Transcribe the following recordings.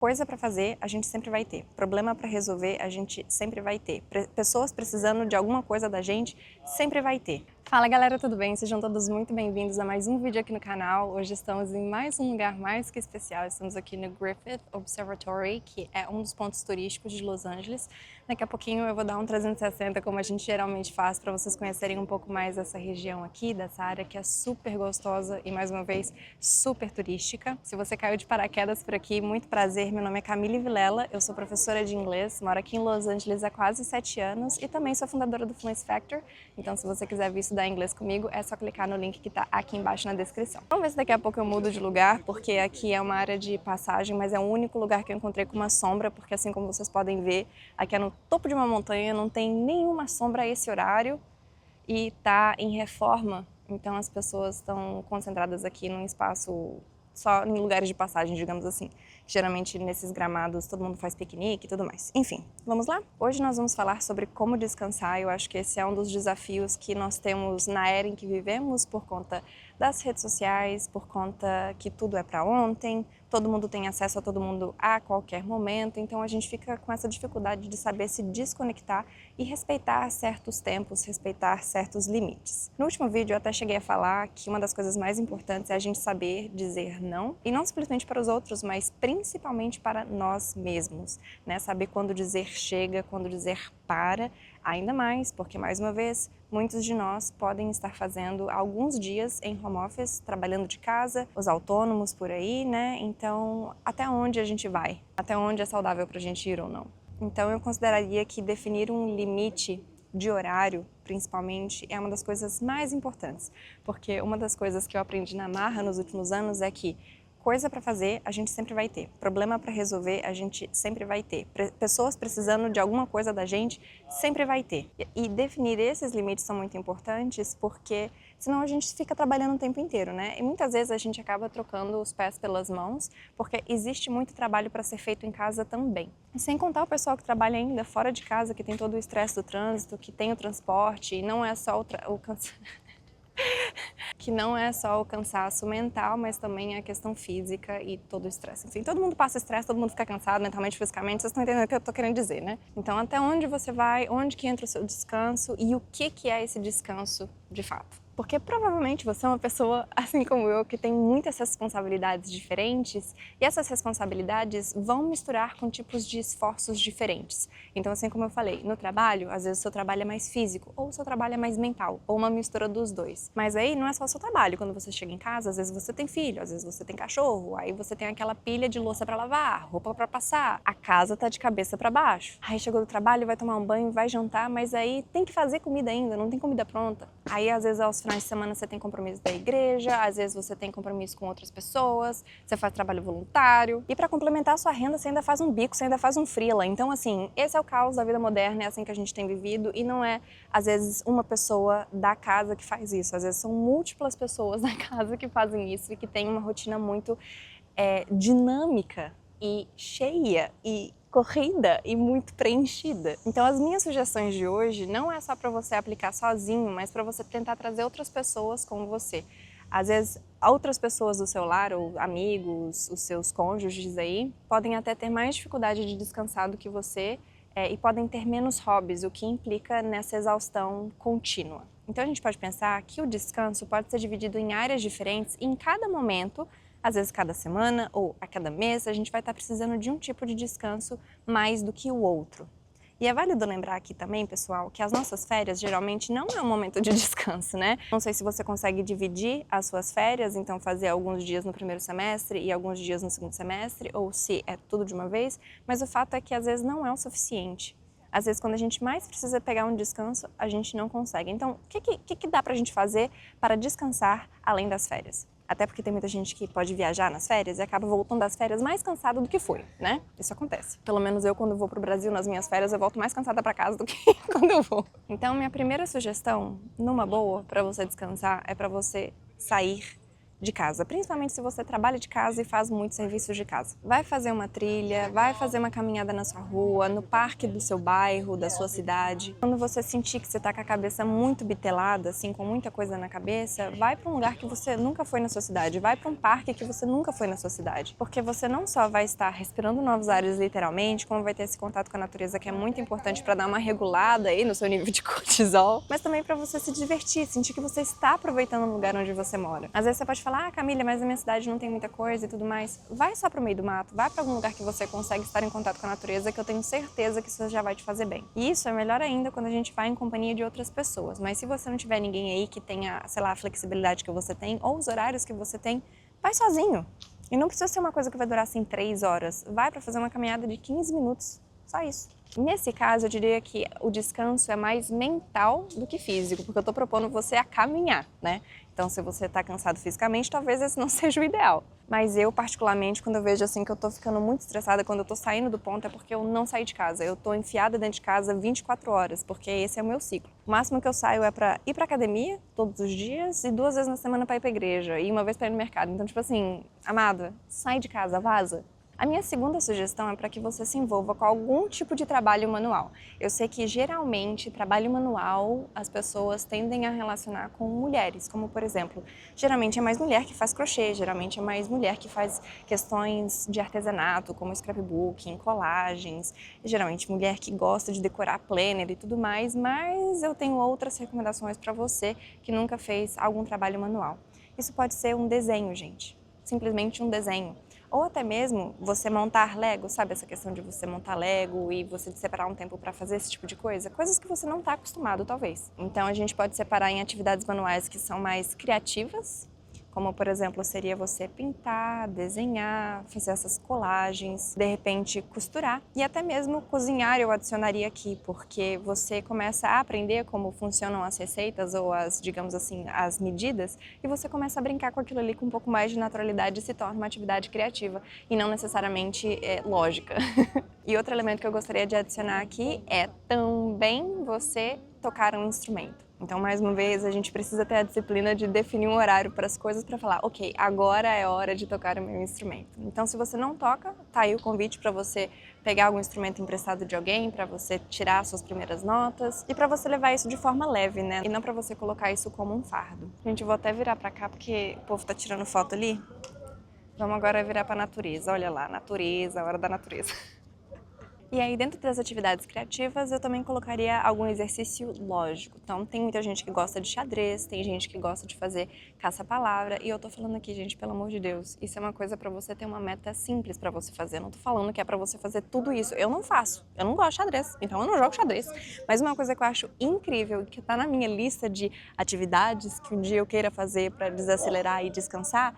Coisa para fazer, a gente sempre vai ter. Problema para resolver, a gente sempre vai ter. Pessoas precisando de alguma coisa da gente, sempre vai ter. Fala galera, tudo bem? Sejam todos muito bem-vindos a mais um vídeo aqui no canal. Hoje estamos em mais um lugar mais que especial. Estamos aqui no Griffith Observatory, que é um dos pontos turísticos de Los Angeles. Daqui a pouquinho eu vou dar um 360, como a gente geralmente faz, para vocês conhecerem um pouco mais dessa região aqui, dessa área que é super gostosa e, mais uma vez, super turística. Se você caiu de paraquedas por aqui, muito prazer. Meu nome é Camille Vilela, eu sou professora de inglês, moro aqui em Los Angeles há quase 7 anos e também sou fundadora do Fluency Factor. Então, se você quiser vir estudar inglês comigo, é só clicar no link que está aqui embaixo na descrição. Vamos ver se daqui a pouco eu mudo de lugar, porque aqui é uma área de passagem, mas é o único lugar que eu encontrei com uma sombra, porque assim como vocês podem ver, aqui é no topo de uma montanha, não tem nenhuma sombra a esse horário e está em reforma, então as pessoas estão concentradas aqui num espaço só em lugares de passagem, digamos assim. Geralmente nesses gramados todo mundo faz piquenique e tudo mais. Enfim, vamos lá? Hoje nós vamos falar sobre como descansar. Eu acho que esse é um dos desafios que nós temos na era em que vivemos por conta das redes sociais, por conta que tudo é para ontem, todo mundo tem acesso a todo mundo a qualquer momento, então a gente fica com essa dificuldade de saber se desconectar e respeitar certos tempos, respeitar certos limites. No último vídeo eu até cheguei a falar que uma das coisas mais importantes é a gente saber dizer não, e não simplesmente para os outros, mas principalmente para nós mesmos, né? Saber quando dizer chega, quando dizer para, ainda mais, porque mais uma vez, muitos de nós podem estar fazendo alguns dias em home office, trabalhando de casa, os autônomos por aí, né? Então, até onde a gente vai? Até onde é saudável para a gente ir ou não? Então, eu consideraria que definir um limite de horário, principalmente, é uma das coisas mais importantes, porque uma das coisas que eu aprendi na marra nos últimos anos é que coisa para fazer, a gente sempre vai ter. Problema para resolver, a gente sempre vai ter. Pessoas precisando de alguma coisa da gente, sempre vai ter. E definir esses limites são muito importantes, porque senão a gente fica trabalhando o tempo inteiro, né? E muitas vezes a gente acaba trocando os pés pelas mãos, porque existe muito trabalho para ser feito em casa também. E sem contar o pessoal que trabalha ainda fora de casa, que tem todo o estresse do trânsito, que tem o transporte, e não é só o cansaço. Que não é só o cansaço mental, mas também a questão física e todo o estresse. Enfim, todo mundo passa estresse, todo mundo fica cansado mentalmente, fisicamente, vocês estão entendendo o que eu estou querendo dizer, né? Então, até onde você vai, onde que entra o seu descanso e o que é esse descanso de fato? Porque provavelmente você é uma pessoa, assim como eu, que tem muitas responsabilidades diferentes e essas responsabilidades vão misturar com tipos de esforços diferentes. Então, assim como eu falei, no trabalho, às vezes o seu trabalho é mais físico ou o seu trabalho é mais mental, ou uma mistura dos dois. Mas aí não é só o seu trabalho. Quando você chega em casa, às vezes você tem filho, às vezes você tem cachorro, aí você tem aquela pilha de louça para lavar, roupa para passar, a casa tá de cabeça para baixo. Aí chegou do trabalho, vai tomar um banho, vai jantar, mas aí tem que fazer comida ainda, não tem comida pronta. Aí às vezes aos finais de semana você tem compromisso da igreja, às vezes você tem compromisso com outras pessoas, você faz trabalho voluntário. E para complementar a sua renda, você ainda faz um bico, você ainda faz um freela. Então, assim, esse é o caos da vida moderna, é assim que a gente tem vivido e não é, às vezes, uma pessoa da casa que faz isso. Às vezes são múltiplas pessoas da casa que fazem isso e que têm uma rotina muito dinâmica e cheia e corrida e muito preenchida. Então as minhas sugestões de hoje não é só para você aplicar sozinho, mas para você tentar trazer outras pessoas com você. Às vezes outras pessoas do seu lar, ou amigos, os seus cônjuges aí, podem até ter mais dificuldade de descansar do que você e podem ter menos hobbies, o que implica nessa exaustão contínua. Então a gente pode pensar que o descanso pode ser dividido em áreas diferentes e em cada momento, às vezes cada semana ou a cada mês, a gente vai estar precisando de um tipo de descanso mais do que o outro. E é válido lembrar aqui também, pessoal, que as nossas férias geralmente não é um momento de descanso, né? Não sei se você consegue dividir as suas férias, então fazer alguns dias no primeiro semestre e alguns dias no segundo semestre, ou se é tudo de uma vez, mas o fato é que às vezes não é o suficiente. Às vezes, quando a gente mais precisa pegar um descanso, a gente não consegue. Então, o que dá pra gente fazer para descansar além das férias? Até porque tem muita gente que pode viajar nas férias e acaba voltando das férias mais cansada do que foi, né? Isso acontece. Pelo menos eu, quando vou pro Brasil nas minhas férias, eu volto mais cansada pra casa do que quando eu vou. Então, minha primeira sugestão, numa boa, pra você descansar, é pra você sair de casa, principalmente se você trabalha de casa e faz muitos serviços de casa. Vai fazer uma trilha, vai fazer uma caminhada na sua rua, no parque do seu bairro, da sua cidade. Quando você sentir que você está com a cabeça muito bitelada, assim, com muita coisa na cabeça, vai para um lugar que você nunca foi na sua cidade, vai para um parque que você nunca foi na sua cidade. Porque você não só vai estar respirando novos ares literalmente, como vai ter esse contato com a natureza que é muito importante para dar uma regulada aí no seu nível de cortisol, mas também para você se divertir, sentir que você está aproveitando o lugar onde você mora. Às vezes você pode falar, Camila, mas na minha cidade não tem muita coisa e tudo mais. Vai só pro meio do mato, vai para algum lugar que você consegue estar em contato com a natureza, que eu tenho certeza que isso já vai te fazer bem. E isso é melhor ainda quando a gente vai em companhia de outras pessoas. Mas se você não tiver ninguém aí que tenha, sei lá, a flexibilidade que você tem ou os horários que você tem, vai sozinho. E não precisa ser uma coisa que vai durar assim 3 horas. Vai para fazer uma caminhada de 15 minutos. Só isso. Nesse caso, eu diria que o descanso é mais mental do que físico, porque eu estou propondo você a caminhar, né? Então, se você está cansado fisicamente, talvez esse não seja o ideal. Mas eu, particularmente, quando eu vejo assim que eu estou ficando muito estressada, quando eu estou saindo do ponto, é porque eu não saí de casa. Eu estou enfiada dentro de casa 24 horas, porque esse é o meu ciclo. O máximo que eu saio é para ir para academia todos os dias e 2 vezes na semana para ir para igreja e 1 vez para ir no mercado. Então, tipo assim, amada, sai de casa, vaza. A minha segunda sugestão é para que você se envolva com algum tipo de trabalho manual. Eu sei que geralmente trabalho manual as pessoas tendem a relacionar com mulheres, como por exemplo, geralmente é mais mulher que faz crochê, geralmente é mais mulher que faz questões de artesanato, como scrapbooking, colagens, geralmente mulher que gosta de decorar planner e tudo mais, mas eu tenho outras recomendações para você que nunca fez algum trabalho manual. Isso pode ser um desenho, gente, simplesmente um desenho. Ou até mesmo você montar Lego, sabe essa questão de você montar Lego e você separar um tempo para fazer esse tipo de coisa? Coisas que você não está acostumado, talvez. Então a gente pode separar em atividades manuais que são mais criativas, como por exemplo seria você pintar, desenhar, fazer essas colagens, de repente costurar e até mesmo cozinhar eu adicionaria aqui, porque você começa a aprender como funcionam as receitas ou as, digamos assim, as medidas e você começa a brincar com aquilo ali com um pouco mais de naturalidade e se torna uma atividade criativa e não necessariamente lógica. E outro elemento que eu gostaria de adicionar aqui é também você tocar um instrumento. Então, mais uma vez, a gente precisa ter a disciplina de definir um horário para as coisas para falar, ok, agora é hora de tocar o meu instrumento. Então, se você não toca, tá aí o convite para você pegar algum instrumento emprestado de alguém, para você tirar suas primeiras notas e para você levar isso de forma leve, né? E não para você colocar isso como um fardo. Gente, eu vou até virar para cá porque o povo tá tirando foto ali. Vamos agora virar para a natureza. Olha lá, natureza, a hora da natureza. E aí, dentro das atividades criativas, eu também colocaria algum exercício lógico. Então, tem muita gente que gosta de xadrez, tem gente que gosta de fazer caça-palavra. E eu tô falando aqui, gente, pelo amor de Deus, isso é uma coisa pra você ter uma meta simples pra você fazer. Eu não tô falando que é pra você fazer tudo isso. Eu não faço. Eu não gosto de xadrez, então eu não jogo xadrez. Mas uma coisa que eu acho incrível, que tá na minha lista de atividades que um dia eu queira fazer pra desacelerar e descansar,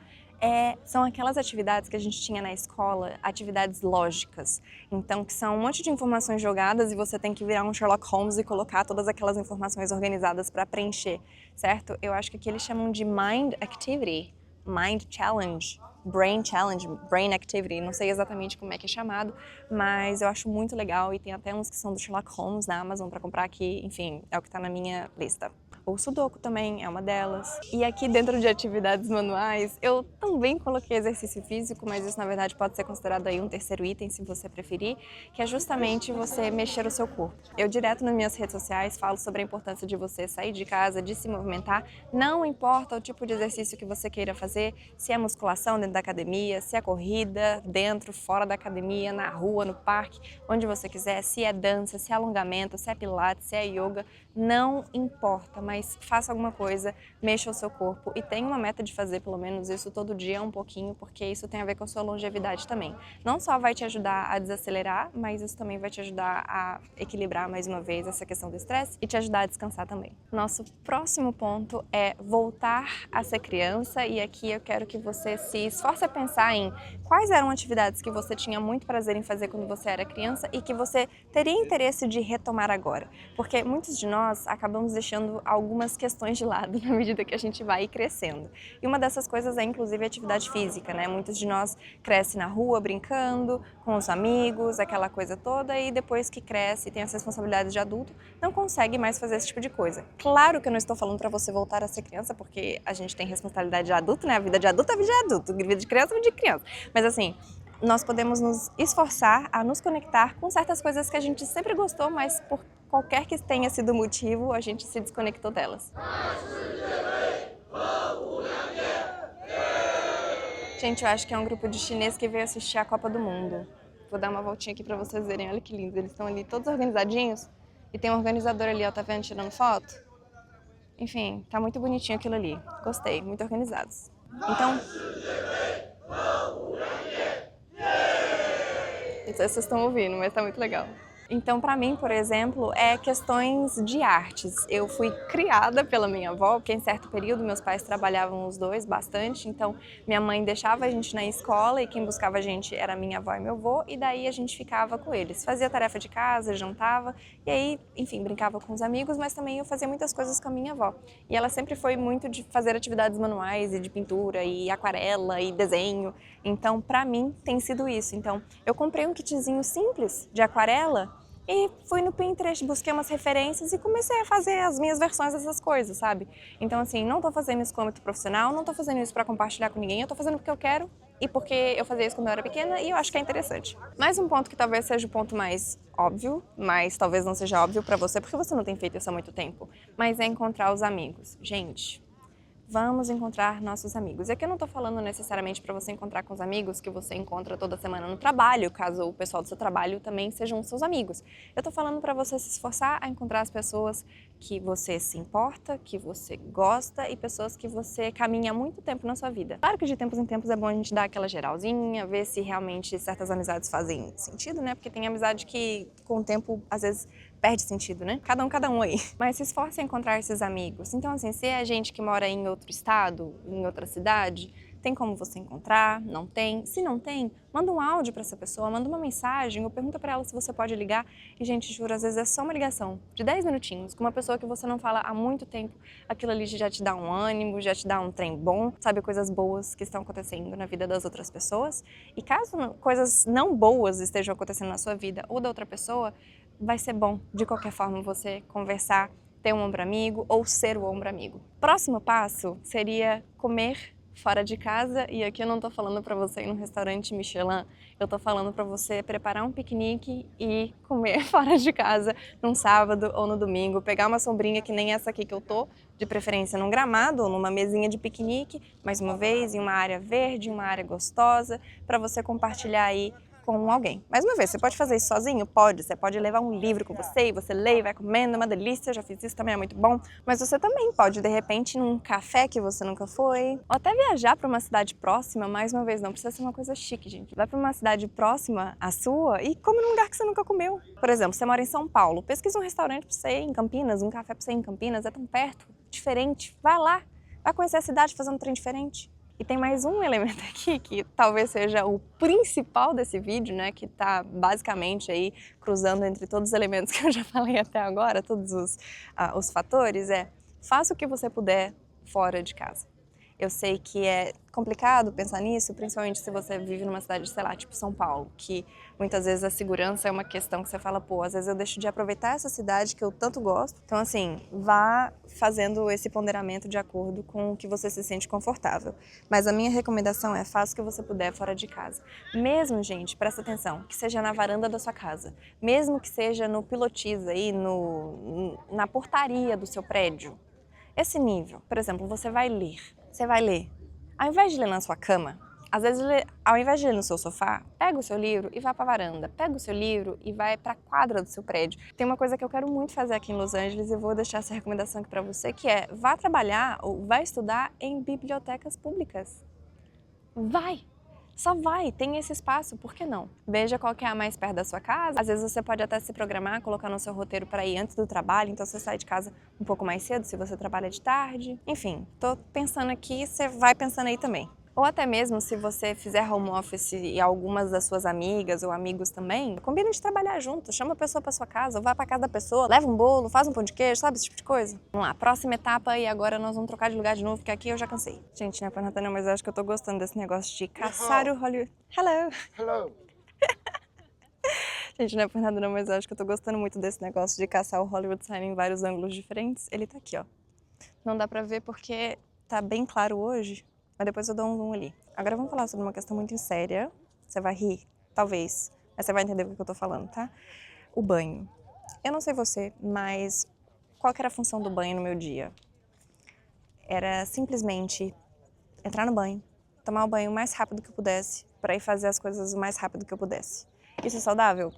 são aquelas atividades que a gente tinha na escola, atividades lógicas. Então, que são um monte de informações jogadas e você tem que virar um Sherlock Holmes e colocar todas aquelas informações organizadas para preencher, certo? Eu acho que aqui eles chamam de Mind Activity, Mind Challenge, Brain Challenge, Brain Activity, não sei exatamente como é que é chamado, mas eu acho muito legal e tem até uns que são do Sherlock Holmes na Amazon para comprar aqui, enfim, é o que está na minha lista. O Sudoku também é uma delas. E aqui dentro de atividades manuais, eu também coloquei exercício físico, mas isso na verdade pode ser considerado aí um terceiro item, se você preferir, que é justamente você mexer o seu corpo. Eu direto nas minhas redes sociais falo sobre a importância de você sair de casa, de se movimentar, não importa o tipo de exercício que você queira fazer, se é musculação dentro da academia, se é corrida, dentro, fora da academia, na rua, no parque, onde você quiser, se é dança, se é alongamento, se é pilates, se é yoga, não importa, mas faça alguma coisa, mexa o seu corpo e tenha uma meta de fazer pelo menos isso todo dia um pouquinho, porque isso tem a ver com a sua longevidade também. Não só vai te ajudar a desacelerar, mas isso também vai te ajudar a equilibrar mais uma vez essa questão do estresse e te ajudar a descansar também. Nosso próximo ponto é voltar a ser criança e aqui eu quero que você se esforce a pensar em quais eram atividades que você tinha muito prazer em fazer quando você era criança e que você teria interesse de retomar agora, porque muitos de nós acabamos deixando algumas questões de lado na medida que a gente vai crescendo. E uma dessas coisas é inclusive a atividade física, né? Muitos de nós crescem na rua brincando, com os amigos, aquela coisa toda, e depois que cresce e tem as responsabilidades de adulto, não consegue mais fazer esse tipo de coisa. Claro que eu não estou falando para você voltar a ser criança, porque a gente tem responsabilidade de adulto, né? A vida de adulto é vida de adulto, vida de criança é vida de criança. Mas assim, nós podemos nos esforçar a nos conectar com certas coisas que a gente sempre gostou, mas por qualquer que tenha sido o motivo, a gente se desconectou delas. Gente, eu acho que é um grupo de chinês que veio assistir a Copa do Mundo. Vou dar uma voltinha aqui pra vocês verem, olha que lindo. Eles estão ali todos organizadinhos e tem um organizador ali, ó, tá vendo, tirando foto? Enfim, tá muito bonitinho aquilo ali. Gostei, muito organizados. Então... Não sei se vocês estão ouvindo, mas tá muito legal. Então, para mim, por exemplo, é questões de artes. Eu fui criada pela minha avó, porque em certo período meus pais trabalhavam os dois bastante, então minha mãe deixava a gente na escola e quem buscava a gente era minha avó e meu avô, e daí a gente ficava com eles. Fazia tarefa de casa, jantava, e aí, enfim, brincava com os amigos, mas também eu fazia muitas coisas com a minha avó. E ela sempre foi muito de fazer atividades manuais e de pintura e aquarela e desenho, então para mim tem sido isso. Então, eu comprei um kitzinho simples de aquarela, e fui no Pinterest, busquei umas referências e comecei a fazer as minhas versões dessas coisas, sabe? Então assim, não tô fazendo isso com âmbito profissional, não tô fazendo isso pra compartilhar com ninguém, eu tô fazendo porque eu quero e porque eu fazia isso quando eu era pequena e eu acho que é interessante. Mais um ponto que talvez seja o ponto mais óbvio, mas talvez não seja óbvio pra você porque você não tem feito isso há muito tempo, mas é encontrar os amigos. Gente... Vamos encontrar nossos amigos. E aqui eu não tô falando necessariamente para você encontrar com os amigos que você encontra toda semana no trabalho, caso o pessoal do seu trabalho também sejam seus amigos. Eu tô falando para você se esforçar a encontrar as pessoas que você se importa, que você gosta e pessoas que você caminha há muito tempo na sua vida. Claro que de tempos em tempos é bom a gente dar aquela geralzinha, ver se realmente certas amizades fazem sentido, né? Porque tem amizade que com o tempo, às vezes, perde sentido, né? Cada um aí. Mas se esforce a encontrar esses amigos. Então, assim, se é gente que mora em outro estado, em outra cidade, tem como você encontrar? Não tem? Se não tem, manda um áudio para essa pessoa, manda uma mensagem ou pergunta para ela se você pode ligar. E, gente, juro, às vezes é só uma ligação de 10 minutinhos com uma pessoa que você não fala há muito tempo. Aquilo ali já te dá um ânimo, já te dá um trem bom, sabe? Coisas boas que estão acontecendo na vida das outras pessoas. E caso coisas não boas estejam acontecendo na sua vida ou da outra pessoa, vai ser bom, de qualquer forma, você conversar, ter um ombro amigo ou ser o ombro amigo. Próximo passo seria comer fora de casa, e aqui eu não tô falando para você ir num restaurante Michelin, eu tô falando para você preparar um piquenique e comer fora de casa num sábado ou no domingo, pegar uma sombrinha que nem essa aqui que eu tô, de preferência num gramado ou numa mesinha de piquenique, mais uma vez, em uma área verde, uma área gostosa, para você compartilhar aí com alguém. Mais uma vez, você pode fazer isso sozinho? Pode. Você pode levar um livro com você e você lê e vai comendo, é uma delícia, eu já fiz isso, também é muito bom. Mas você também pode, de repente, ir num café que você nunca foi, ou até viajar para uma cidade próxima, mais uma vez, não precisa ser uma coisa chique, gente. Vai para uma cidade próxima à sua e come num lugar que você nunca comeu. Por exemplo, você mora em São Paulo, pesquisa um restaurante para você ir em Campinas, um café para você ir em Campinas, é tão perto, diferente. Vai lá, vai conhecer a cidade fazendo um trem diferente. E tem mais um elemento aqui que talvez seja o principal desse vídeo, né, que tá basicamente aí cruzando entre todos os elementos que eu já falei até agora, todos os fatores, faça o que você puder fora de casa. Eu sei que é complicado pensar nisso, principalmente se você vive numa cidade, sei lá, tipo São Paulo, que muitas vezes a segurança é uma questão que você fala, pô, às vezes eu deixo de aproveitar essa cidade que eu tanto gosto. Então, assim, vá fazendo esse ponderamento de acordo com o que você se sente confortável. Mas a minha recomendação é faça o que você puder fora de casa. Mesmo, gente, presta atenção, que seja na varanda da sua casa, mesmo que seja no pilotis aí, na portaria do seu prédio. Esse nível, por exemplo, você vai ler. Ao invés de ler na sua cama, às vezes, ao invés de ler no seu sofá, pega o seu livro e vá para a varanda. Pega o seu livro e vai para a quadra do seu prédio. Tem uma coisa que eu quero muito fazer aqui em Los Angeles e vou deixar essa recomendação aqui para você, que é vá trabalhar ou vá estudar em bibliotecas públicas. Vai! Só vai, tem esse espaço, por que não? Veja qual que é a mais perto da sua casa. Às vezes você pode até se programar, colocar no seu roteiro para ir antes do trabalho, então você sai de casa um pouco mais cedo se você trabalha de tarde. Enfim, tô pensando aqui, você vai pensando aí também. Ou até mesmo se você fizer home office e algumas das suas amigas ou amigos também, combina de trabalhar junto, chama a pessoa para sua casa, ou vai para casa da pessoa, leva um bolo, faz um pão de queijo, sabe, esse tipo de coisa. Vamos lá, próxima etapa e agora nós vamos trocar de lugar de novo, porque aqui eu já cansei. Gente, não é por nada não, mas eu acho que eu tô gostando desse negócio de caçar o Hollywood. Hello! Hello. Gente, não é por nada não, mas eu acho que eu tô gostando muito desse negócio de caçar o Hollywood Sign em vários ângulos diferentes. Ele tá aqui, ó. Não dá pra ver porque tá bem claro hoje, mas depois eu dou um zoom ali. Agora vamos falar sobre uma questão muito séria. Você vai rir, talvez, mas você vai entender o que eu tô falando, tá? O banho. Eu não sei você, mas qual que era a função do banho no meu dia? Era simplesmente entrar no banho, tomar o banho o mais rápido que eu pudesse, para ir fazer as coisas o mais rápido que eu pudesse. Isso é saudável?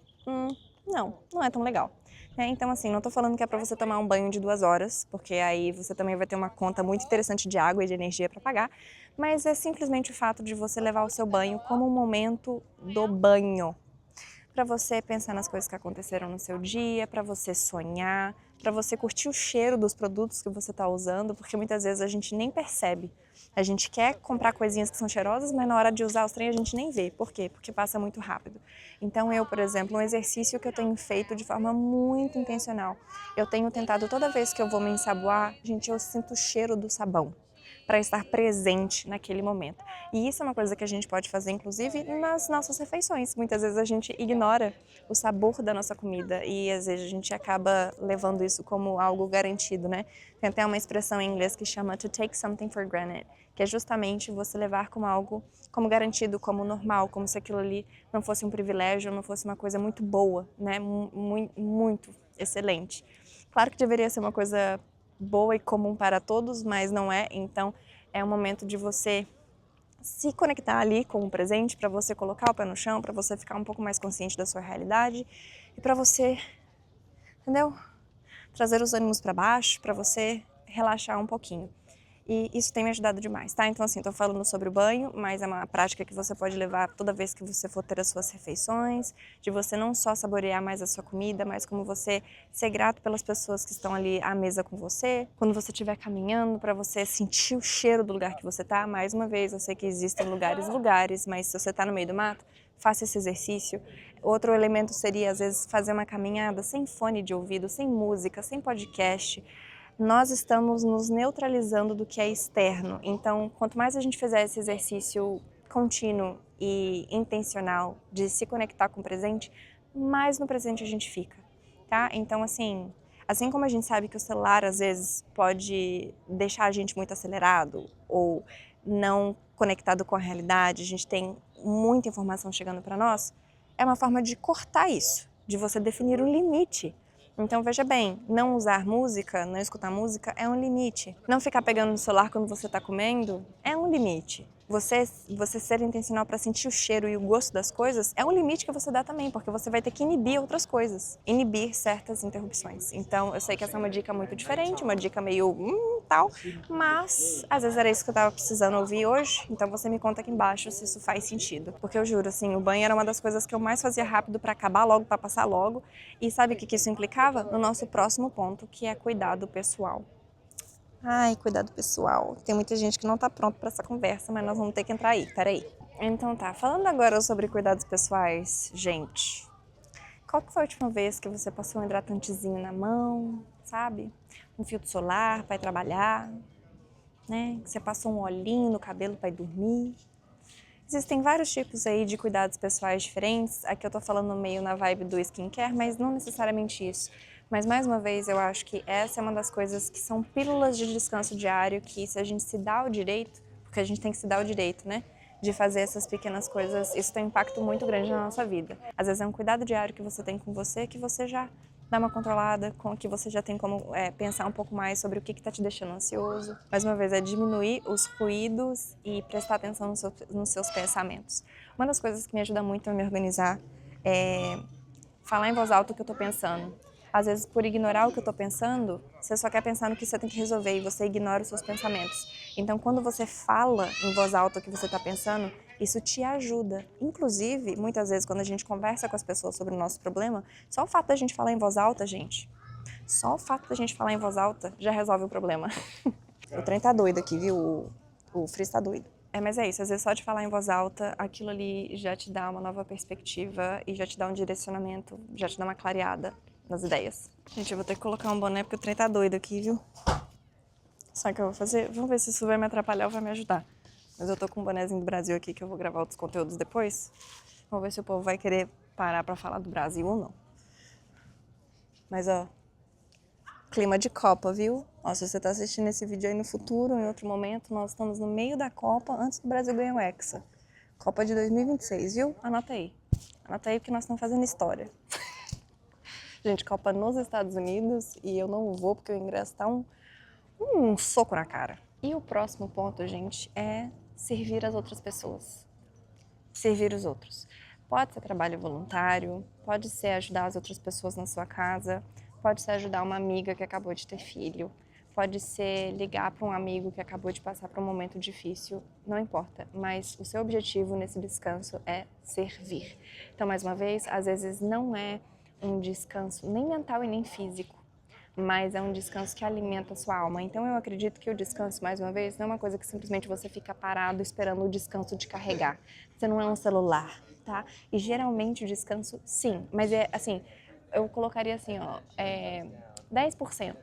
Não é tão legal. Então, assim, não tô falando que é pra você tomar um banho de 2 horas, porque aí você também vai ter uma conta muito interessante de água e de energia para pagar, mas é simplesmente o fato de você levar o seu banho como um momento do banho, para você pensar nas coisas que aconteceram no seu dia, para você sonhar, para você curtir o cheiro dos produtos que você está usando, porque muitas vezes a gente nem percebe. A gente quer comprar coisinhas que são cheirosas, mas na hora de usar os trem a gente nem vê. Por quê? Porque passa muito rápido. Então eu, por exemplo, um exercício que eu tenho feito de forma muito intencional. Eu tenho tentado toda vez que eu vou me ensaboar, gente, eu sinto o cheiro do sabão para estar presente naquele momento. E isso é uma coisa que a gente pode fazer, inclusive, nas nossas refeições. Muitas vezes a gente ignora o sabor da nossa comida e às vezes a gente acaba levando isso como algo garantido, né? Tem até uma expressão em inglês que chama to take something for granted, que é justamente você levar como algo como garantido, como normal, como se aquilo ali não fosse um privilégio, não fosse uma coisa muito boa, né? Muito excelente. Claro que deveria ser uma coisa boa e comum para todos, mas não é. Então, é um momento de você se conectar ali com o presente, para você colocar o pé no chão, para você ficar um pouco mais consciente da sua realidade e para você, entendeu? Trazer os ânimos para baixo, para você relaxar um pouquinho. E isso tem me ajudado demais, tá? Então, assim, tô falando sobre o banho, mas é uma prática que você pode levar toda vez que você for ter as suas refeições, de você não só saborear mais a sua comida, mas como você ser grato pelas pessoas que estão ali à mesa com você, quando você estiver caminhando, para você sentir o cheiro do lugar que você tá. Mais uma vez, eu sei que existem lugares e lugares, mas se você tá no meio do mato, faça esse exercício. Outro elemento seria, às vezes, fazer uma caminhada sem fone de ouvido, sem música, sem podcast. Nós estamos nos neutralizando do que é externo. Então, quanto mais a gente fizer esse exercício contínuo e intencional de se conectar com o presente, mais no presente a gente fica, tá? Então, assim como a gente sabe que o celular às vezes pode deixar a gente muito acelerado ou não conectado com a realidade, a gente tem muita informação chegando para nós, é uma forma de cortar isso, de você definir um limite. Então veja bem, não usar música, não escutar música é um limite. Não ficar pegando no celular quando você está comendo é um limite. Você ser intencional para sentir o cheiro e o gosto das coisas é um limite que você dá também, porque você vai ter que inibir outras coisas, inibir certas interrupções. Então eu sei que essa é uma dica muito diferente, uma dica meio tal, mas às vezes era isso que eu estava precisando ouvir hoje, então você me conta aqui embaixo se isso faz sentido. Porque eu juro, assim, o banho era uma das coisas que eu mais fazia rápido para acabar logo, para passar logo, e sabe o que isso implicava? No nosso próximo ponto, que é cuidado pessoal. Ai, cuidado pessoal. Tem muita gente que não tá pronto para essa conversa, mas nós vamos ter que entrar aí. Peraí. Então tá, falando agora sobre cuidados pessoais, gente. Qual que foi a última vez que você passou um hidratantezinho na mão, sabe? Um filtro solar para ir trabalhar, né? Que você passou um olhinho no cabelo para ir dormir. Existem vários tipos aí de cuidados pessoais diferentes. Aqui eu tô falando meio na vibe do skincare, mas não necessariamente isso. Mas mais uma vez, eu acho que essa é uma das coisas que são pílulas de descanso diário, que se a gente se dá o direito, porque a gente tem que se dar o direito, né? De fazer essas pequenas coisas, isso tem um impacto muito grande na nossa vida. Às vezes é um cuidado diário que você tem com você, que você já dá uma controlada, com que você já tem como pensar um pouco mais sobre o que está te deixando ansioso. Mais uma vez, é diminuir os ruídos e prestar atenção nos seus pensamentos. Uma das coisas que me ajuda muito a me organizar é falar em voz alta o que eu estou pensando. Às vezes, por ignorar o que eu estou pensando, você só quer pensar no que você tem que resolver e você ignora os seus pensamentos. Então, quando você fala em voz alta o que você está pensando, isso te ajuda. Inclusive, muitas vezes, quando a gente conversa com as pessoas sobre o nosso problema, só o fato da gente falar em voz alta, gente, só o fato da gente falar em voz alta já resolve o problema. O trem tá doido aqui, viu? O Frizz tá doido. Mas é isso, às vezes só de falar em voz alta, aquilo ali já te dá uma nova perspectiva e já te dá um direcionamento, já te dá uma clareada nas ideias. Gente, eu vou ter que colocar um boné porque o trem tá doido aqui, viu? Sabe o que eu vou fazer? Vamos ver se isso vai me atrapalhar ou vai me ajudar. Mas eu tô com um bonézinho do Brasil aqui que eu vou gravar outros conteúdos depois. Vamos ver se o povo vai querer parar pra falar do Brasil ou não. Mas, ó, clima de Copa, viu? Ó, se você tá assistindo esse vídeo aí no futuro, em outro momento, nós estamos no meio da Copa, antes do Brasil ganhar o Hexa. Copa de 2026, viu? Anota aí. Anota aí porque nós estamos fazendo história. Gente, Copa nos Estados Unidos e eu não vou porque o ingresso tá um soco na cara. E o próximo ponto, gente, é servir as outras pessoas. Servir os outros. Pode ser trabalho voluntário, pode ser ajudar as outras pessoas na sua casa, pode ser ajudar uma amiga que acabou de ter filho, pode ser ligar para um amigo que acabou de passar por um momento difícil, não importa. Mas o seu objetivo nesse descanso é servir. Então, mais uma vez, às vezes não é um descanso nem mental e nem físico, mas é um descanso que alimenta a sua alma. Então eu acredito que o descanso, mais uma vez, não é uma coisa que simplesmente você fica parado esperando o descanso te carregar. Você não é um celular, tá? E geralmente o descanso, sim, mas é assim, eu colocaria assim, ó, 10%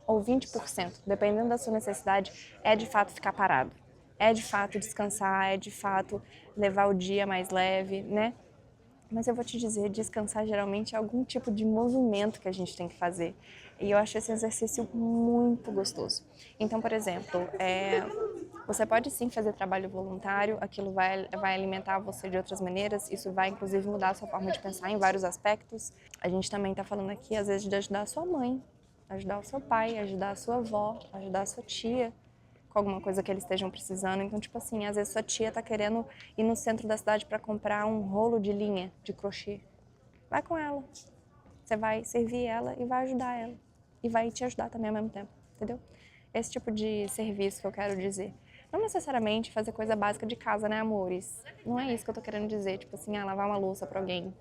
ou 20%, dependendo da sua necessidade, é de fato ficar parado. É de fato descansar, é de fato levar o dia mais leve, né? Mas eu vou te dizer, descansar geralmente é algum tipo de movimento que a gente tem que fazer. E eu acho esse exercício muito gostoso. Então, por exemplo, você pode sim fazer trabalho voluntário, aquilo vai alimentar você de outras maneiras, isso vai inclusive mudar a sua forma de pensar em vários aspectos. A gente também está falando aqui, às vezes, de ajudar a sua mãe, ajudar o seu pai, ajudar a sua avó, ajudar a sua tia, com alguma coisa que eles estejam precisando. Então, tipo assim, às vezes sua tia tá querendo ir no centro da cidade para comprar um rolo de linha de crochê. Vai com ela. Você vai servir ela e vai ajudar ela. E vai te ajudar também ao mesmo tempo, entendeu? Esse tipo de serviço que eu quero dizer. Não necessariamente fazer coisa básica de casa, né, amores? Não é isso que eu tô querendo dizer, tipo assim, lavar uma louça para alguém.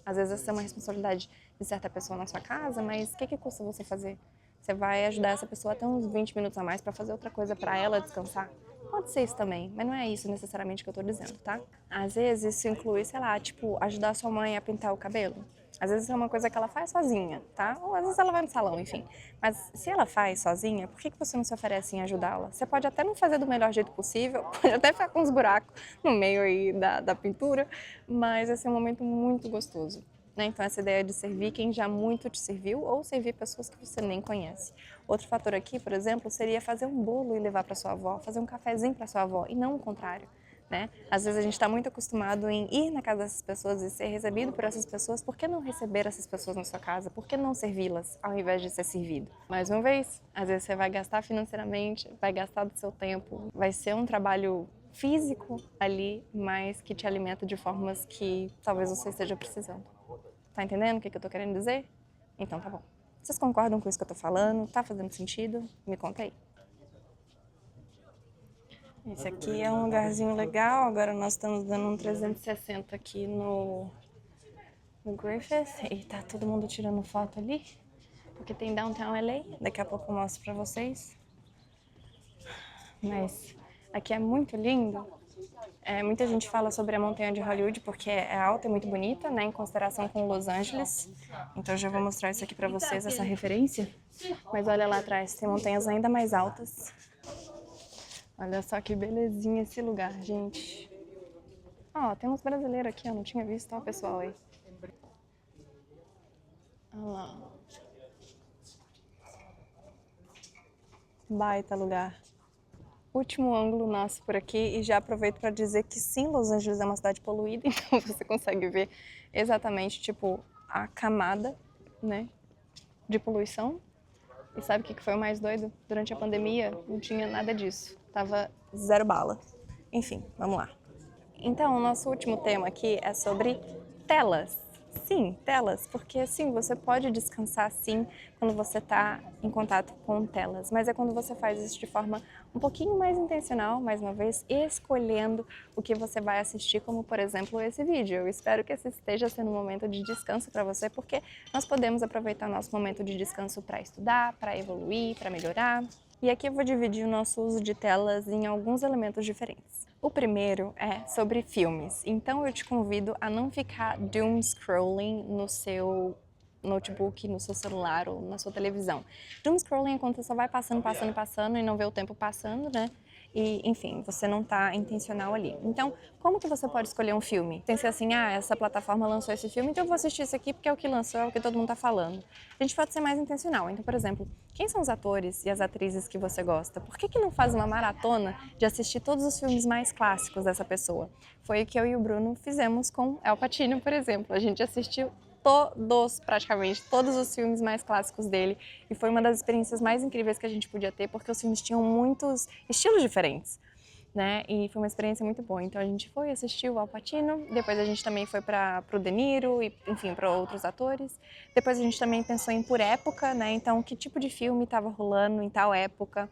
Às vezes essa é uma responsabilidade de certa pessoa na sua casa, mas o que custa você fazer? Você vai ajudar essa pessoa até uns 20 minutos a mais para fazer outra coisa para ela descansar? Pode ser isso também, mas não é isso necessariamente que eu tô dizendo, tá? Às vezes isso inclui, sei lá, tipo, ajudar a sua mãe a pintar o cabelo. Às vezes é uma coisa que ela faz sozinha, tá? Ou às vezes ela vai no salão, enfim. Mas se ela faz sozinha, por que você não se oferece em ajudá-la? Você pode até não fazer do melhor jeito possível, pode até ficar com uns buracos no meio aí da pintura, mas esse é um momento muito gostoso. Né? Então essa ideia de servir quem já muito te serviu ou servir pessoas que você nem conhece. Outro fator aqui, por exemplo, seria fazer um bolo e levar para sua avó, fazer um cafezinho para sua avó e não o contrário. Né? Às vezes a gente está muito acostumado em ir na casa dessas pessoas e ser recebido por essas pessoas. Por que não receber essas pessoas na sua casa? Por que não servi-las ao invés de ser servido? Mais uma vez, às vezes você vai gastar financeiramente, vai gastar do seu tempo, vai ser um trabalho físico ali, mas que te alimenta de formas que talvez você esteja precisando. Tá entendendo o que eu tô querendo dizer? Então tá bom. Vocês concordam com isso que eu tô falando? Tá fazendo sentido? Me conta aí. Esse aqui é um lugarzinho legal. Agora nós estamos dando um 360 aqui no Griffith. E tá todo mundo tirando foto ali. Porque tem Downtown LA. Daqui a pouco eu mostro pra vocês. Mas aqui é muito lindo. Muita gente fala sobre a montanha de Hollywood porque é alta e muito bonita, né, em consideração com Los Angeles. Então eu já vou mostrar isso aqui pra vocês, essa referência. Mas olha lá atrás, tem montanhas ainda mais altas. Olha só que belezinha esse lugar, gente. Ó, tem uns brasileiros aqui, eu não tinha visto, ó, o pessoal aí. Olha lá. Baita lugar. Último ângulo nosso por aqui e já aproveito para dizer que sim, Los Angeles é uma cidade poluída, então você consegue ver exatamente, tipo, a camada, né, de poluição. E sabe o que foi o mais doido? Durante a pandemia não tinha nada disso, tava zero bala. Enfim, vamos lá. Então, o nosso último tema aqui é sobre telas. Sim, telas, porque sim, você pode descansar sim quando você está em contato com telas, mas é quando você faz isso de forma um pouquinho mais intencional, mais uma vez, escolhendo o que você vai assistir, como por exemplo esse vídeo. Eu espero que esse esteja sendo um momento de descanso para você, porque nós podemos aproveitar nosso momento de descanso para estudar, para evoluir, para melhorar. E aqui eu vou dividir o nosso uso de telas em alguns elementos diferentes. O primeiro é sobre filmes, então eu te convido a não ficar doom scrolling no seu notebook, no seu celular ou na sua televisão. Doom scrolling é quando você só vai passando e não vê o tempo passando, né? E, enfim, você não está intencional ali. Então, como que você pode escolher um filme? Tem que ser assim, essa plataforma lançou esse filme, então eu vou assistir esse aqui porque é o que lançou, é o que todo mundo está falando. A gente pode ser mais intencional. Então, por exemplo, quem são os atores e as atrizes que você gosta? Por que não faz uma maratona de assistir todos os filmes mais clássicos dessa pessoa? Foi o que eu e o Bruno fizemos com Al Pacino, por exemplo. A gente assistiu praticamente todos os filmes mais clássicos dele, e foi uma das experiências mais incríveis que a gente podia ter, porque os filmes tinham muitos estilos diferentes, né? E foi uma experiência muito boa. Então a gente foi assistir o Al Pacino, depois a gente também foi para o De Niro e, enfim, para outros atores. Depois a gente também pensou em por época, né? Então que tipo de filme estava rolando em tal época,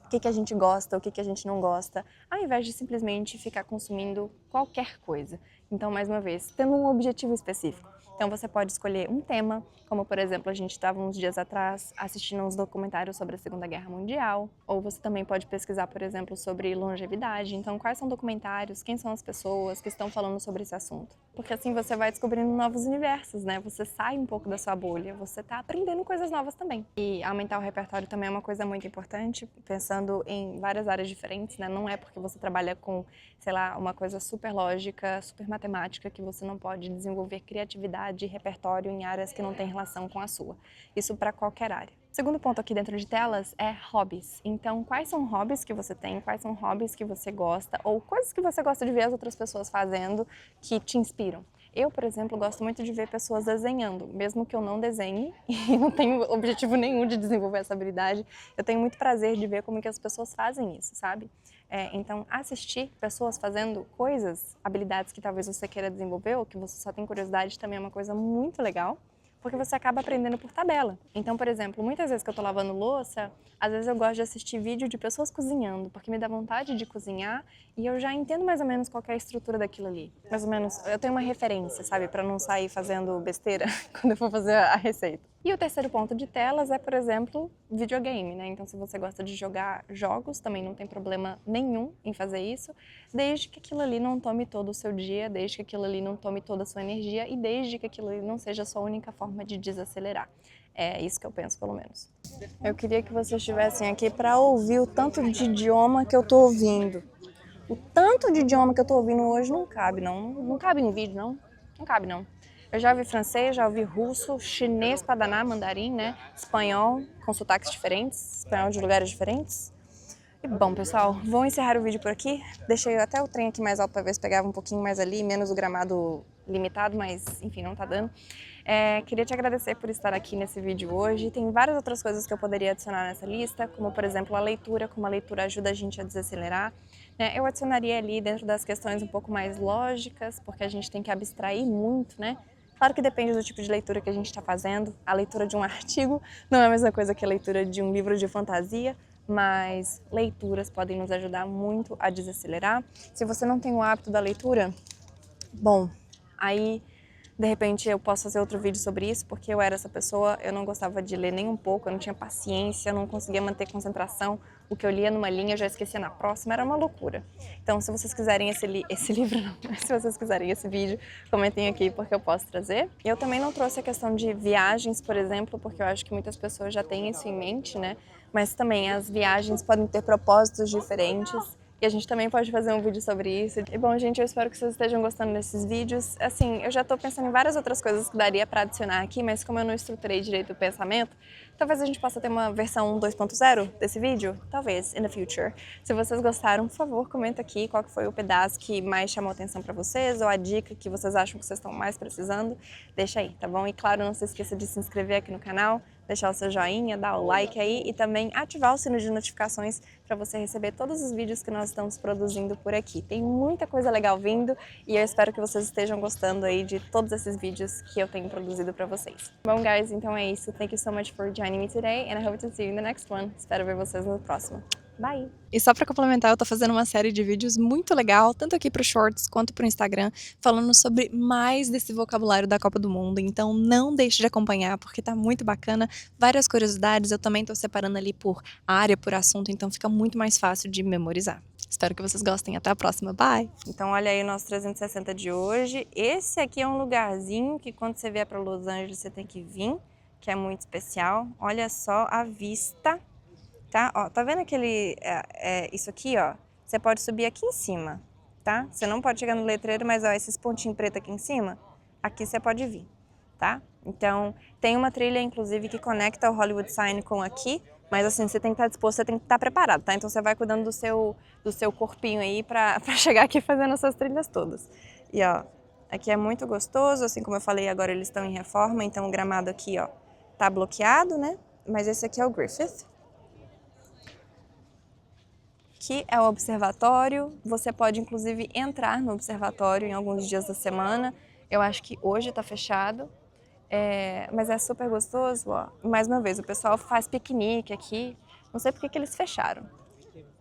o que a gente gosta, o que a gente não gosta, ao invés de simplesmente ficar consumindo qualquer coisa. Então, mais uma vez, tendo um objetivo específico. Então você pode escolher um tema, como por exemplo, a gente estava uns dias atrás assistindo uns documentários sobre a Segunda Guerra Mundial, ou você também pode pesquisar, por exemplo, sobre longevidade. Então, quais são documentários, quem são as pessoas que estão falando sobre esse assunto? Porque assim você vai descobrindo novos universos, né? Você sai um pouco da sua bolha, você está aprendendo coisas novas também. E aumentar o repertório também é uma coisa muito importante, pensando em várias áreas diferentes, né? Não é porque você trabalha com, sei lá, uma coisa super lógica, super matemática, que você não pode desenvolver criatividade e repertório em áreas que não têm relação com a sua. Isso para qualquer área. O segundo ponto aqui dentro de telas é hobbies. Então, quais são hobbies que você tem, quais são hobbies que você gosta, ou coisas que você gosta de ver as outras pessoas fazendo que te inspiram. Eu, por exemplo, gosto muito de ver pessoas desenhando, mesmo que eu não desenhe e não tenho objetivo nenhum de desenvolver essa habilidade, eu tenho muito prazer de ver como que as pessoas fazem isso, sabe? Então, assistir pessoas fazendo coisas, habilidades que talvez você queira desenvolver ou que você só tem curiosidade também é uma coisa muito legal, porque você acaba aprendendo por tabela. Então, por exemplo, muitas vezes que eu tô lavando louça, às vezes eu gosto de assistir vídeo de pessoas cozinhando, porque me dá vontade de cozinhar e eu já entendo mais ou menos qual que é a estrutura daquilo ali. Mais ou menos, eu tenho uma referência, sabe, para não sair fazendo besteira quando eu for fazer a receita. E o terceiro ponto de telas é, por exemplo, videogame, né? Então, se você gosta de jogar jogos, também não tem problema nenhum em fazer isso, desde que aquilo ali não tome todo o seu dia, desde que aquilo ali não tome toda a sua energia e desde que aquilo ali não seja a sua única forma de desacelerar. É isso que eu penso, pelo menos. Eu queria que vocês estivessem aqui para ouvir o tanto de idioma que eu tô ouvindo. O tanto de idioma que eu tô ouvindo hoje não cabe, não. Não cabe em vídeo, não. Não cabe, não. Eu já ouvi francês, já ouvi russo, chinês para danar, mandarim, né? Espanhol, com sotaques diferentes, espanhol de lugares diferentes. E bom, pessoal, vou encerrar o vídeo por aqui. Deixei até o trem aqui mais alto para ver se pegava um pouquinho mais ali, menos o gramado limitado, mas enfim, não tá dando. Queria te agradecer por estar aqui nesse vídeo hoje. Tem várias outras coisas que eu poderia adicionar nessa lista, como por exemplo a leitura, como a leitura ajuda a gente a desacelerar. Eu adicionaria ali dentro das questões um pouco mais lógicas, porque a gente tem que abstrair muito, né? Claro que depende do tipo de leitura que a gente está fazendo. A leitura de um artigo não é a mesma coisa que a leitura de um livro de fantasia, mas leituras podem nos ajudar muito a desacelerar. Se você não tem o hábito da leitura, bom, aí de repente eu posso fazer outro vídeo sobre isso, porque eu era essa pessoa, eu não gostava de ler nem um pouco, eu não tinha paciência, eu não conseguia manter concentração. O que eu lia numa linha eu já esquecia na próxima, era uma loucura. Então, se vocês quiserem esse livro, não, se vocês quiserem esse vídeo, comentem aqui porque eu posso trazer. E eu também não trouxe a questão de viagens, por exemplo, porque eu acho que muitas pessoas já têm isso em mente, né? Mas também as viagens podem ter propósitos diferentes. E a gente também pode fazer um vídeo sobre isso. E bom, gente, eu espero que vocês estejam gostando desses vídeos. Assim, eu já tô pensando em várias outras coisas que daria para adicionar aqui, mas como eu não estruturei direito o pensamento, talvez a gente possa ter uma versão 2.0 desse vídeo, talvez, in the future. Se vocês gostaram, por favor, comenta aqui qual que foi o pedaço que mais chamou a atenção para vocês, ou a dica que vocês acham que vocês estão mais precisando. Deixa aí, tá bom? E claro, não se esqueça de se inscrever aqui no canal, deixar o seu joinha, dar o like aí e também ativar o sino de notificações para você receber todos os vídeos que nós estamos produzindo por aqui. Tem muita coisa legal vindo e eu espero que vocês estejam gostando aí de todos esses vídeos que eu tenho produzido para vocês. Bom, guys, então é isso. Thank you so much for joining me today and I hope to see you in the next one. Espero ver vocês no próximo. Bye! E só pra complementar, eu tô fazendo uma série de vídeos muito legal, tanto aqui pro Shorts quanto pro Instagram, falando sobre mais desse vocabulário da Copa do Mundo, então não deixe de acompanhar, porque tá muito bacana, várias curiosidades, eu também tô separando ali por área, por assunto, então fica muito mais fácil de memorizar. Espero que vocês gostem, até a próxima, bye! Então olha aí o nosso 360 de hoje, esse aqui é um lugarzinho que quando você vier pra Los Angeles você tem que vir, que é muito especial, olha só a vista. Tá? Ó, tá vendo aquele, isso aqui, ó? Você pode subir aqui em cima, tá? Você não pode chegar no letreiro, mas ó, esses pontinhos pretos aqui em cima, aqui você pode vir, tá? Então, tem uma trilha, inclusive, que conecta o Hollywood Sign com aqui, mas assim, você tem que estar disposto, você tem que estar preparado, tá? Então você vai cuidando do seu corpinho aí pra chegar aqui fazendo essas trilhas todas. E ó, aqui é muito gostoso, assim como eu falei, agora eles estão em reforma, então o gramado aqui, ó, tá bloqueado, né? Mas esse aqui é o Griffith. Aqui é o observatório, você pode inclusive entrar no observatório em alguns dias da semana. Eu acho que hoje está fechado, mas é super gostoso. Ó. Mais uma vez, o pessoal faz piquenique aqui, não sei porque que eles fecharam,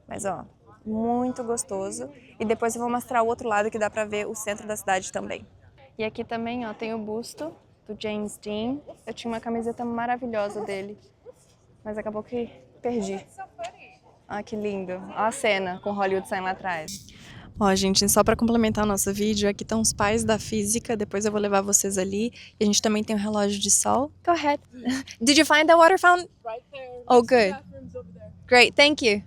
mas ó, muito gostoso. E depois eu vou mostrar o outro lado que dá para ver o centro da cidade também. E aqui também ó, tem o busto do James Dean. Eu tinha uma camiseta maravilhosa dele, mas acabou que perdi. Ah, que lindo. Olha a cena com Hollywood Sign lá atrás. Ó, gente, só para complementar o nosso vídeo, aqui estão os pais da física, depois eu vou levar vocês ali. E a gente também tem um relógio de sol. Go ahead. Did you find the water fountain? Right there. Oh, good. Great, thank you.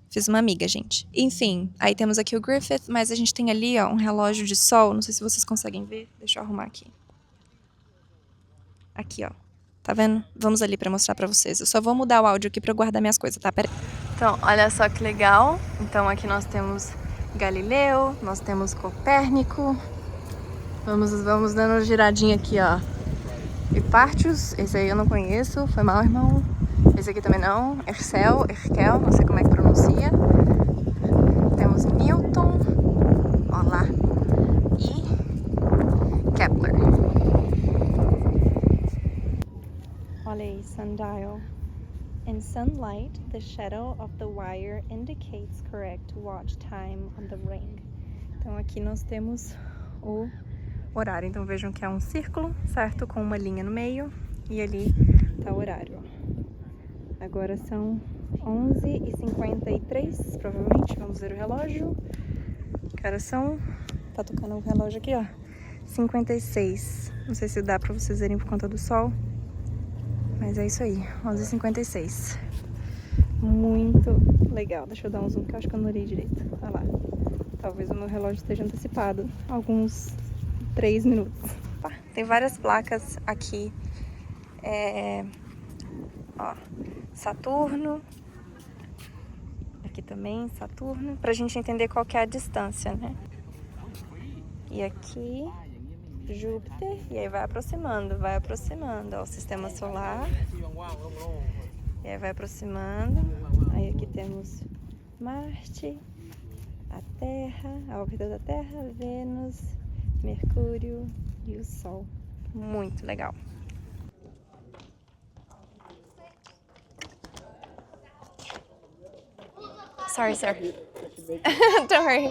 Fiz uma amiga, gente. Enfim, aí temos aqui o Griffith, mas a gente tem ali, ó, um relógio de sol. Não sei se vocês conseguem ver. Deixa eu arrumar aqui. Aqui, ó. Tá vendo? Vamos ali pra mostrar pra vocês. Eu só vou mudar o áudio aqui pra eu guardar minhas coisas, tá? Pera aí. Então, olha só que legal. Então aqui nós temos Galileu, nós temos Copérnico. Vamos dando uma giradinha aqui, ó. Hipparchus, esse aí eu não conheço, foi mal, irmão. Esse aqui também não. Herschel, não sei como é que pronuncia. Temos Newton, ó lá. E Kepler. Olha aí, sundial. In sunlight, the shadow of the wire indicates correct watch time on the ring. Então aqui nós temos o horário. Então vejam que é um círculo, certo? Com uma linha no meio e ali tá o horário. Agora são 11h53, provavelmente. Vamos ver o relógio. Que horas são? Tá tocando o relógio aqui, ó. 56. Não sei se dá pra vocês verem por conta do sol. Mas é isso aí, 11h56. Muito legal. Deixa eu dar um zoom que eu acho que eu não olhei direito. Olha lá. Talvez o meu relógio esteja antecipado. Alguns 3 minutos. Tem várias placas aqui. Ó, Saturno. Aqui também, Saturno. Pra gente entender qual que é a distância, né? E aqui... Júpiter, e aí vai aproximando, ó, o sistema solar, e aí vai aproximando, aí aqui temos Marte, a Terra, a órbita da Terra, Vênus, Mercúrio e o Sol. Muito legal. Sorry, sir. Don't worry.